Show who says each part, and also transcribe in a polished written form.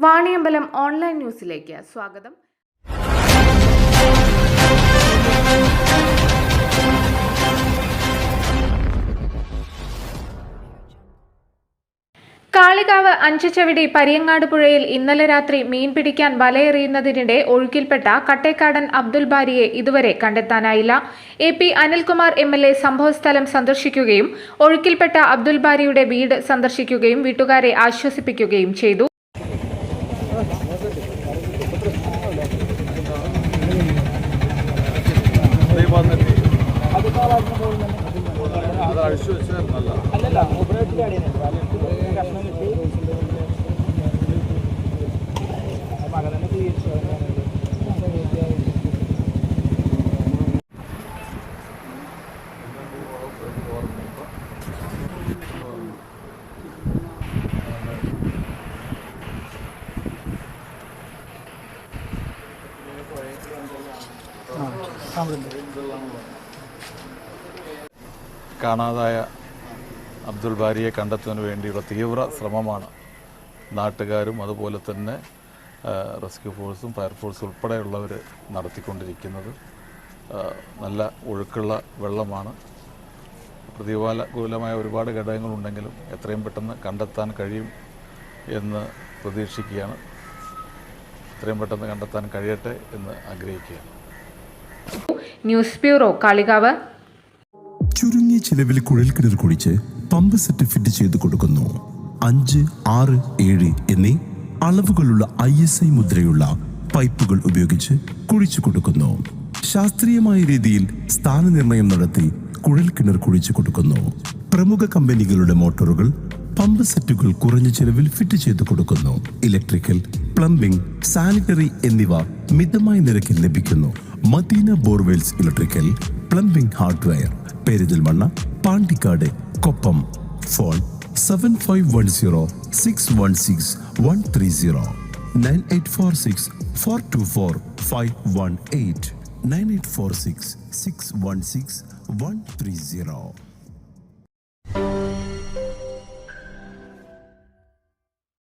Speaker 1: Vaniyambalam online ന്യൂസിലേക്ക് സ്വാഗതം. കാളികാവ് അഞ്ചുചവിടി പരിയങ്ങാട് പുഴയിൽ ഇന്നലെ രാത്രി മീൻ പിടിക്കാൻ വലയെറിയുന്നതിനിടെ ഒഴുക്കിൽപ്പെട്ട കട്ടേക്കാടൻ അബ്ദുൽ ബാരിയെ ഇതുവരെ കണ്ടെത്താനായില്ല. AP അനിൽകുമാർ MLA സംഭവസ്ഥലം സന്ദർശിക്കുകയും ഒഴുക്കിൽപ്പെട്ട അബ്ദുൽ ബാരിയുടെ വീട് സന്ദർശിക്കുകയും വീട്ടുകാരെ ആശ്വസിപ്പിക്കുകയും ചെയ്തു.
Speaker 2: കാണാതായ അബ്ദുൽ ബാരിയെ കണ്ടെത്തുന്നതിന് വേണ്ടിയുള്ള തീവ്ര ശ്രമമാണ് നാട്ടുകാരും അതുപോലെ തന്നെ റെസ്ക്യൂ ഫോഴ്സും ഫയർഫോഴ്സും ഉൾപ്പെടെയുള്ളവർ നടത്തിക്കൊണ്ടിരിക്കുന്നത്. നല്ല ഒഴുക്കുള്ള വെള്ളമാണ്. പ്രതികൂലമായ ഒരുപാട് ഘടകങ്ങളുണ്ടെങ്കിലും എത്രയും പെട്ടെന്ന് കണ്ടെത്താൻ കഴിയും എന്ന് പ്രതീക്ഷിക്കുകയാണ്. എത്രയും പെട്ടെന്ന് കണ്ടെത്താൻ കഴിയട്ടെ എന്ന് ആഗ്രഹിക്കുകയാണ്.
Speaker 1: News bureau, Kalikavu.
Speaker 3: ചുരുങ്ങിയ ചിലവിൽ കുഴൽക്കിണർ കുഴിച്ച് പമ്പ് സെറ്റ് ഫിറ്റ് ചെയ്ത് കൊടുക്കുന്നു. 5, 6, 7 എന്നീ അളവുകളുള്ള ISI മുദ്രയുള്ള പൈപ്പുകൾ ഉപയോഗിച്ച് കുഴിച്ചു കൊടുക്കുന്നു. ശാസ്ത്രീയമായ രീതിയിൽ സ്ഥാനനിർണയം നടത്തി കുഴൽക്കിണർ കുഴിച്ചു കൊടുക്കുന്നു. പ്രമുഖ കമ്പനികളുടെ മോട്ടോറുകൾ, പമ്പ് സെറ്റുകൾ കുറഞ്ഞ ചിലവിൽ ഫിറ്റ് ചെയ്ത് കൊടുക്കുന്നു. ഇലക്ട്രിക്കൽ, പ്ലംബിംഗ്, സാനിറ്ററി എന്നിവ മിതമായ നിരക്കിൽ ലഭിക്കുന്നു. Madina borewells electrical, plumbing hardware, Perinthalmanna, Pandikkad, Koppam. Phone 7510 616 130 9846 424 518 9846 616 130.